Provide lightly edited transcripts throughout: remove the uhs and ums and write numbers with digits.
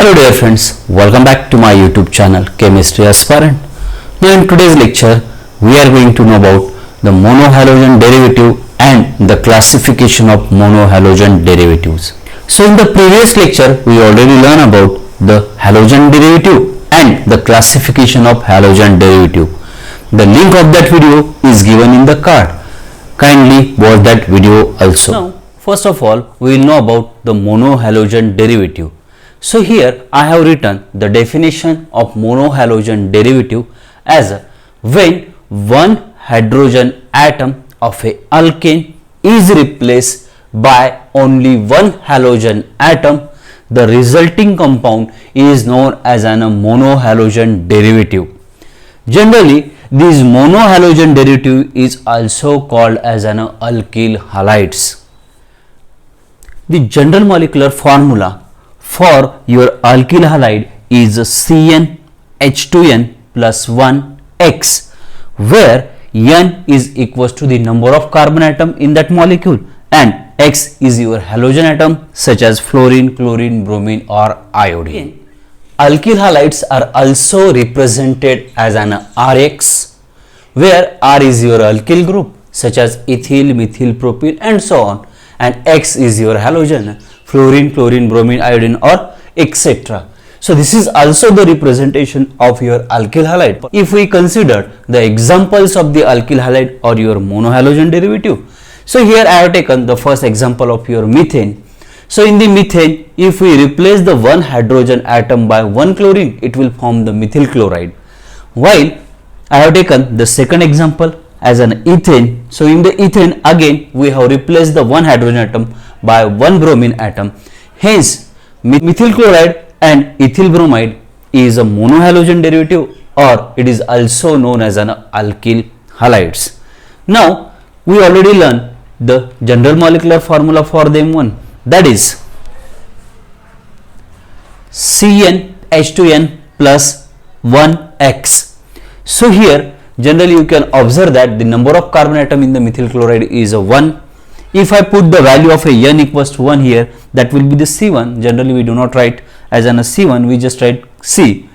Hello dear friends, welcome back to my YouTube channel Chemistry Aspirant. Now in today's lecture we are going to know about the monohalogen derivative and the classification of monohalogen derivatives. So in the previous lecture we already learned about the halogen derivative and the classification of halogen derivative. The link of that video is given in the card. Kindly watch that video also. Now first of all we will know about the monohalogen derivative. So here I have written the definition of monohalogen derivative as when one hydrogen atom of a alkane is replaced by only one halogen atom, the resulting compound is known as an monohalogen derivative. Generally, this monohalogen derivative is also called as an alkyl halides. The general molecular formula for your alkyl halide is CnH2n plus 1x, where n is equals to the number of carbon atom in that molecule and x is your halogen atom such as fluorine, chlorine, bromine or iodine. Alkyl halides are also represented as an Rx, where R is your alkyl group such as ethyl, methyl, propyl and so on, and X is your halogen, fluorine, chlorine, bromine, iodine or etc. So this is also the representation of your alkyl halide. If we consider the examples of the alkyl halide or your monohalogen derivative, so here I have taken the first example of your methane. So in the methane, if we replace the one hydrogen atom by one chlorine, it will form the methyl chloride. While I have taken the second example as an ethane. So in the ethane again we have replaced the one hydrogen atom by one bromine atom. Hence methyl chloride and ethyl bromide is a monohalogen derivative, or it is also known as an alkyl halides. Now we already learned the general molecular formula for them one, that is CnH2n plus 1x. So here generally you can observe that the number of carbon atom in the methyl chloride is a 1. If I put the value of a n equals to 1 here, that will be the C1. Generally we do not write as an a C1, we just write C.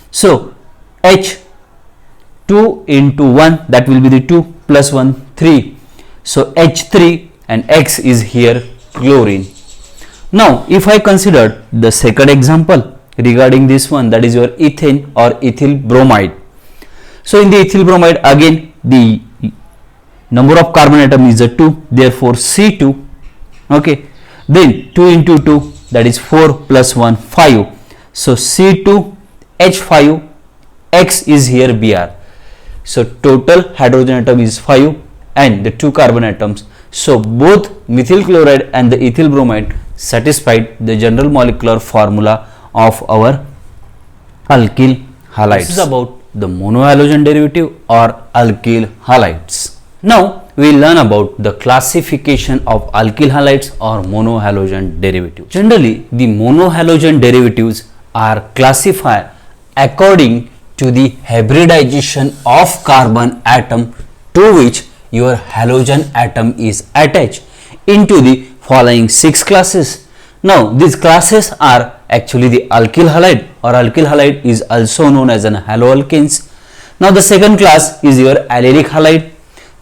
So H2 into 1, that will be the 2 plus 1, 3. So H3 and X is here chlorine. Now if I consider the second example regarding this one, that is your ethane or ethyl bromide. So in the ethyl bromide again the number of carbon atom is a 2, therefore C2, okay, then 2 into 2, that is 4 plus 1, 5. So C2 H5, X is here Br. So total hydrogen atom is 5 and the 2 carbon atoms. So both methyl chloride and the ethyl bromide satisfied the general molecular formula of our alkyl halides. This is about the monohalogen derivative or alkyl halides. Now we will learn about the classification of alkyl halides or monohalogen derivatives. Generally the monohalogen derivatives are classified according to the hybridization of carbon atom to which your halogen atom is attached into the following 6 classes. Now these classes are actually the alkyl halide, or alkyl halide is also known as an haloalkanes. Now the second class is your allylic halide,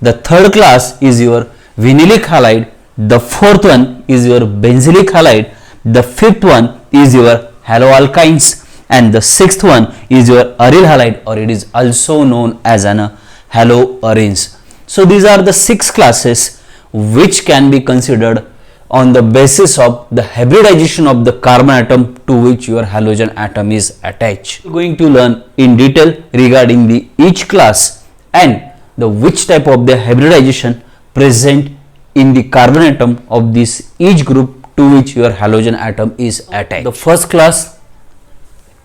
the third class is your vinylic halide, the fourth one is your benzylic halide, the fifth one is your haloalkynes, and the sixth one is your aryl halide, or it is also known as an haloarenes. So these are the 6 classes which can be considered on the basis of the hybridization of the carbon atom to which your halogen atom is attached. We are going to learn in detail regarding the each class and the which type of the hybridization present in the carbon atom of this each group to which your halogen atom is attached. The first class,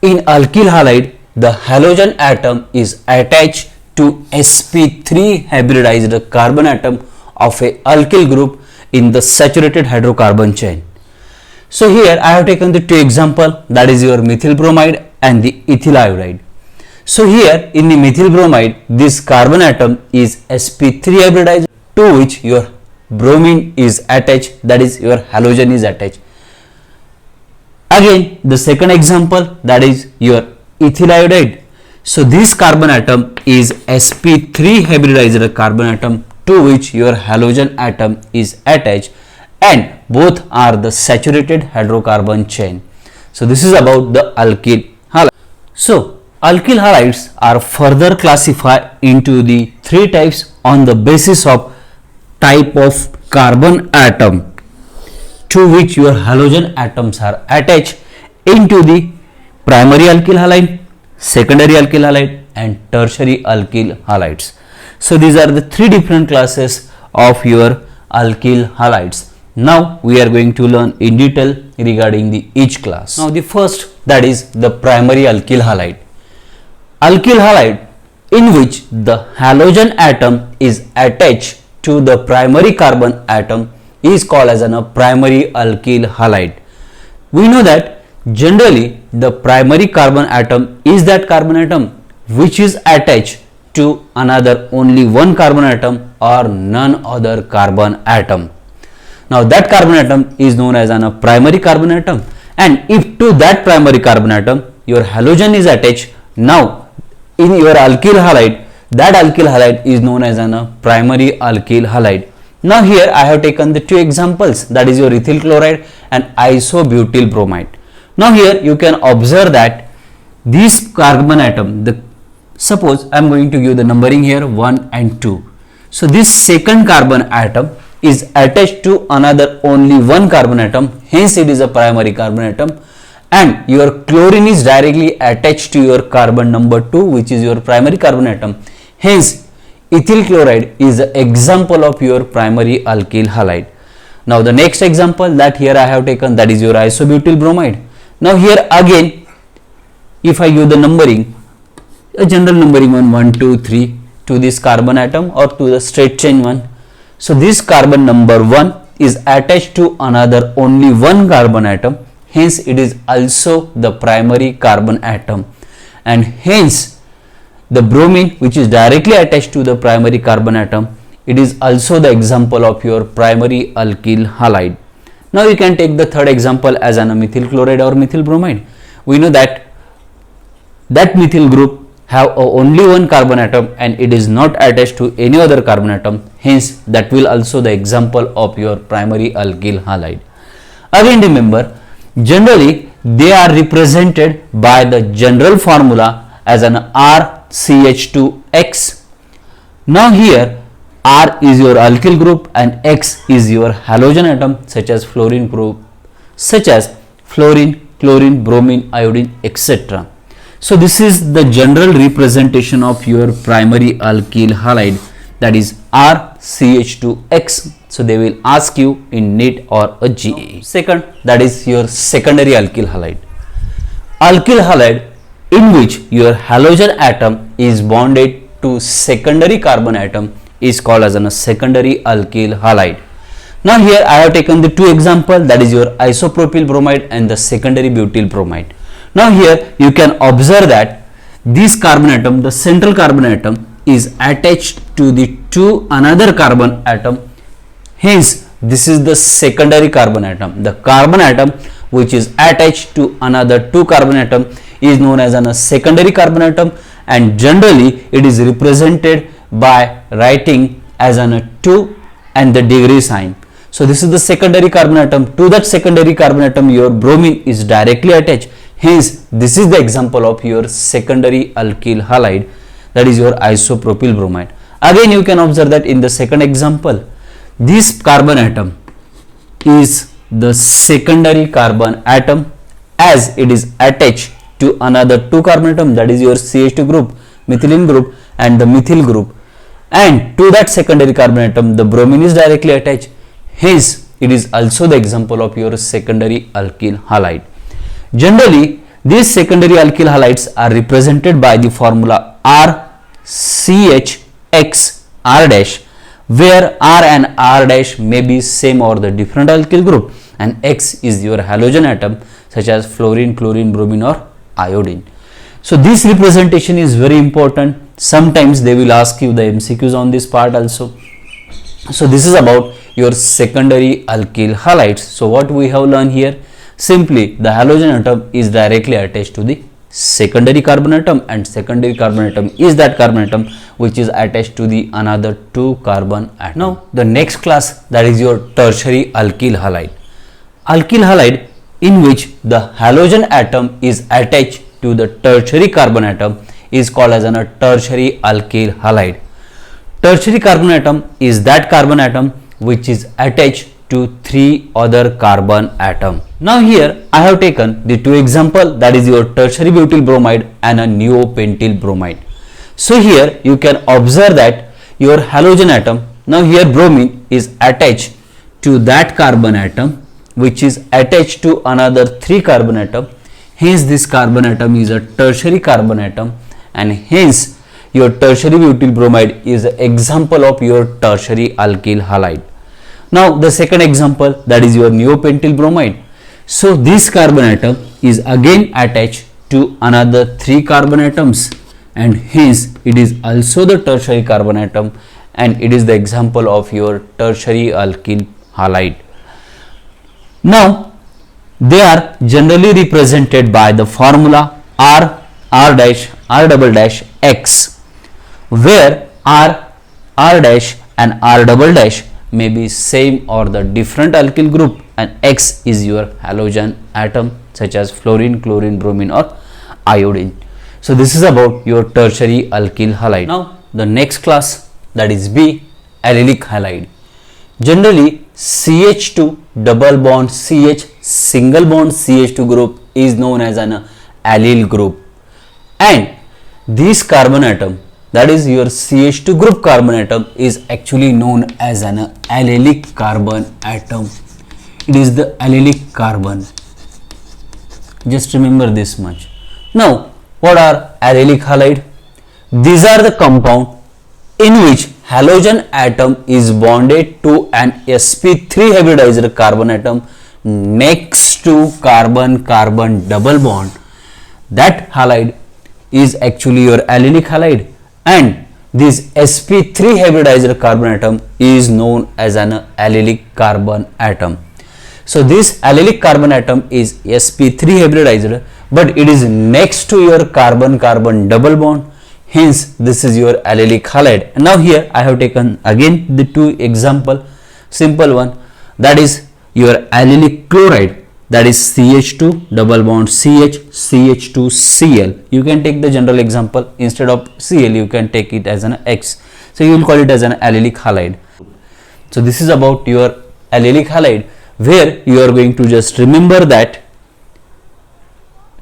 in alkyl halide, the halogen atom is attached to sp3 hybridized carbon atom of a alkyl group in the saturated hydrocarbon chain. So here I have taken the 2 example, that is your methyl bromide and the ethyl iodide. So here in the methyl bromide, this carbon atom is sp3 hybridized to which your bromine is attached, that is your halogen is attached. Again, the second example, that is your ethyl iodide. So this carbon atom is sp3 hybridized carbon atom to which your halogen atom is attached, and both are the saturated hydrocarbon chain. So this is about the alkyl halide. So alkyl halides are further classified into the three types on the basis of type of carbon atom to which your halogen atoms are attached into the primary alkyl halide, secondary alkyl halide and tertiary alkyl halides. So these are the three different classes of your alkyl halides. Now we are going to learn in detail regarding the each class. Now the first, that is the primary alkyl halide. Alkyl halide in which the halogen atom is attached to the primary carbon atom is called as a primary alkyl halide. We know that generally the primary carbon atom is that carbon atom which is attached to another only one carbon atom or none other carbon atom. Now that carbon atom is known as a primary carbon atom, and if to that primary carbon atom your halogen is attached, now in your alkyl halide, that alkyl halide is known as a primary alkyl halide. Now here I have taken the two examples, that is your ethyl chloride and isobutyl bromide. Now here you can observe that this carbon atom, suppose I am going to give the numbering here 1 and 2. So this second carbon atom is attached to another only one carbon atom, hence it is a primary carbon atom, and your chlorine is directly attached to your carbon number 2 which is your primary carbon atom, hence ethyl chloride is an example of your primary alkyl halide. Now the next example that here I have taken, that is your isobutyl bromide. Now here again if I give the numbering, a general numbering 1, 2, 3 to this carbon atom or to the straight chain one. So this carbon number 1 is attached to another only one carbon atom, hence it is also the primary carbon atom, and hence the bromine which is directly attached to the primary carbon atom, it is also the example of your primary alkyl halide. Now you can take the third example as an methyl chloride or methyl bromide. We know that methyl group have only one carbon atom and it is not attached to any other carbon atom, hence that will also the example of your primary alkyl halide. Again remember, generally they are represented by the general formula as an RCH2X. Now here R is your alkyl group and X is your halogen atom such as fluorine group, such as fluorine, chlorine, bromine, iodine, etc. So this is the general representation of your primary alkyl halide, that is RCH2X. So they will ask you in NEET or a JEE. Second, that is your secondary alkyl halide. Alkyl halide in which your halogen atom is bonded to secondary carbon atom is called as a secondary alkyl halide. Now here I have taken the two examples, that is your isopropyl bromide and the secondary butyl bromide. Now here you can observe that this carbon atom, the central carbon atom, is attached to the another carbon atom, hence this is the secondary carbon atom. The carbon atom which is attached to another two carbon atom is known as a secondary carbon atom, and generally it is represented by writing as an 2 and the degree sign. So this is the secondary carbon atom. To that secondary carbon atom your bromine is directly attached, hence this is the example of your secondary alkyl halide, that is your isopropyl bromide. Again you can observe that in the second example, this carbon atom is the secondary carbon atom as it is attached to another two carbon atom, that is your CH2 group, methylene group and the methyl group, and to that secondary carbon atom the bromine is directly attached, hence it is also the example of your secondary alkyl halide. Generally these secondary alkyl halides are represented by the formula RCHX R dash, where R and R dash may be same or the different alkyl group, and X is your halogen atom such as fluorine, chlorine, bromine or iodine. So this representation is very important. Sometimes they will ask you the MCQs on this part also. So this is about your secondary alkyl halides. So what we have learned here, simply the halogen atom is directly attached to the secondary carbon atom, and secondary carbon atom is that carbon atom which is attached to the another 2 carbon atom. Now the next class, that is your tertiary alkyl halide. Alkyl halide in which the halogen atom is attached to the tertiary carbon atom is called as a tertiary alkyl halide. Tertiary carbon atom is that carbon atom which is attached to 3 other carbon atom. Now here I have taken the 2 example, that is your tertiary butyl bromide and a neopentyl bromide. So here you can observe that your halogen atom, now here bromine is attached to that carbon atom which is attached to another 3 carbon atom, hence this carbon atom is a tertiary carbon atom, and hence your tertiary butyl bromide is an example of your tertiary alkyl halide. Now the second example, that is your neopentyl bromide. So this carbon atom is again attached to another 3 carbon atoms, and hence it is also the tertiary carbon atom, and it is the example of your tertiary alkyl halide. Now they are generally represented by the formula R, R dash, R double dash X, where R, R dash and R double dash may be same or the different alkyl group, and X is your halogen atom such as fluorine, chlorine, bromine or iodine. So this is about your tertiary alkyl halide. Now the next class, that is B, allylic halide. Generally CH2 double bond CH single bond CH2 group is known as an allyl group, and this carbon atom, that is your CH2 group carbon atom, is actually known as an allylic carbon atom. It is the allylic carbon. Just remember this much. Now what are allylic halide? These are the compound in which halogen atom is bonded to an sp3 hybridized carbon atom next to carbon-carbon double bond. That halide is actually your allylic halide, and this sp3 hybridized carbon atom is known as an allylic carbon atom. So this allylic carbon atom is sp3 hybridized, but it is next to your carbon-carbon double bond, hence this is your allylic halide. And now here I have taken again the 2 example. Simple one, that is your allylic chloride, that is CH2 double bond CH, CH2Cl. You can take the general example, instead of Cl you can take it as an X, so you will call it as an allylic halide. So this is about your allylic halide, where you are going to just remember that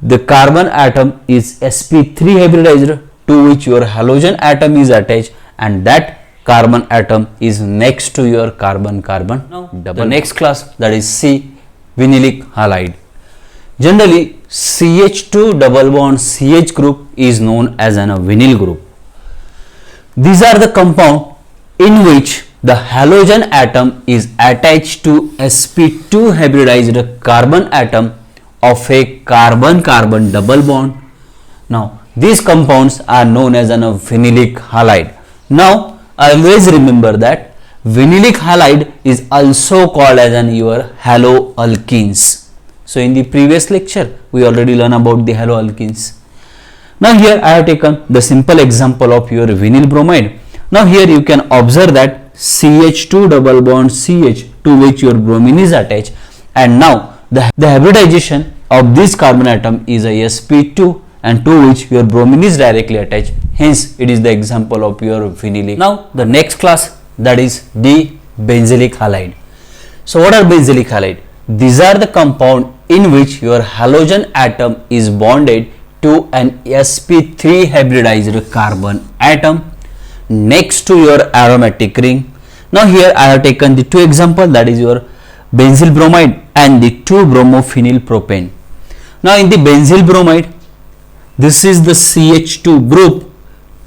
the carbon atom is sp3 hybridized to which your halogen atom is attached, and that carbon atom is next to your carbon-carbon double. The next class, that is C, vinylic halide. Generally CH2 double bond CH group is known as a vinyl group. These are the compound in which the halogen atom is attached to sp2 hybridized carbon atom of a carbon-carbon double bond. Now these compounds are known as a vinylic halide. Now always remember that vinylic halide is also called as your haloalkenes. So in the previous lecture we already learned about the haloalkenes. Now here I have taken the simple example of your vinyl bromide. Now here you can observe that CH2 double bond CH to which your bromine is attached, and now the hybridization of this carbon atom is a sp2 and to which your bromine is directly attached, hence it is the example of your vinylic. Now the next class, that is D, benzylic halide. So what are benzylic halide? These are the compound in which your halogen atom is bonded to an sp3 hybridized carbon atom next to your aromatic ring. Now here I have taken the 2 examples, that is your benzyl bromide and the 2-bromophenyl propane. Now in the benzyl bromide, this is the CH2 group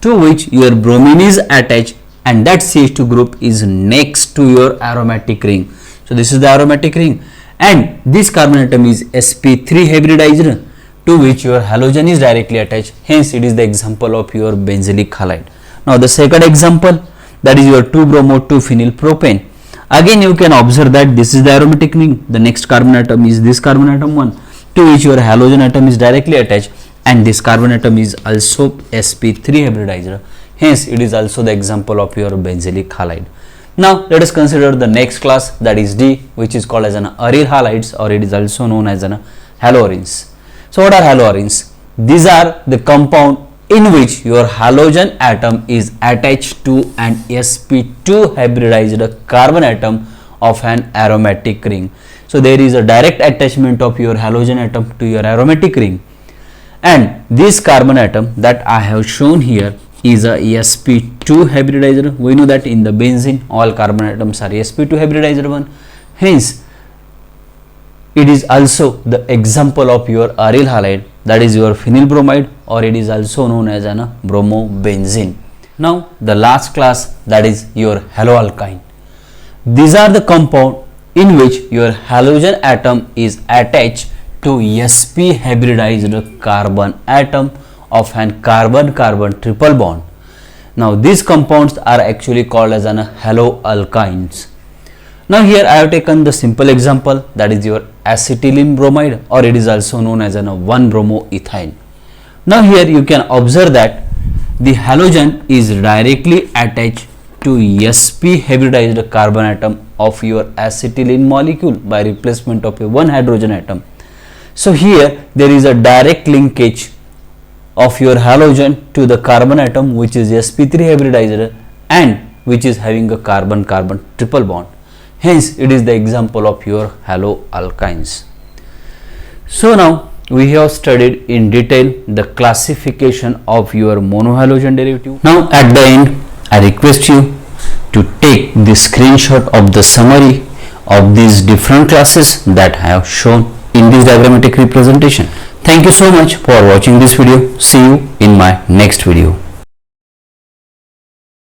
to which your bromine is attached, and that CH2 group is next to your aromatic ring. So this is the aromatic ring, and this carbon atom is sp3 hybridized to which your halogen is directly attached, hence it is the example of your benzylic halide. Now the second example, that is your 2-bromo 2-phenyl propane. Again you can observe that this is the aromatic ring. The next carbon atom is this carbon atom 1, to which your halogen atom is directly attached, and this carbon atom is also sp3 hybridized. Hence it is also the example of your benzylic halide. Now let us consider the next class, that is D, which is called as an aryl halides, or it is also known as an haloarenes. So what are haloarenes? These are the compound in which your halogen atom is attached to an sp2 hybridized carbon atom of an aromatic ring. So there is a direct attachment of your halogen atom to your aromatic ring, and this carbon atom that I have shown here is a sp2 hybridized. We know that in the benzene all carbon atoms are sp2 hybridized one. Hence it is also the example of your aryl halide, that is your phenyl bromide, or it is also known as an bromobenzene. Now the last class, that is your haloalkyne. These are the compound in which your halogen atom is attached to sp hybridized carbon atom of an carbon-carbon triple bond. Now these compounds are actually called as an haloalkynes. Now here I have taken the simple example, that is your acetylene bromide, or it is also known as an 1-bromoethane. Now here you can observe that the halogen is directly attached to sp hybridized carbon atom of your acetylene molecule by replacement of a one hydrogen atom. So here there is a direct linkage of your halogen to the carbon atom which is sp3 hybridized and which is having a carbon-carbon triple bond. Hence it is the example of your haloalkynes. So now we have studied in detail the classification of your monohalogen derivative. Now at the end I request you to take the screenshot of the summary of these different classes that I have shown in this diagrammatic representation. Thank you so much for watching this video. See you in my next video.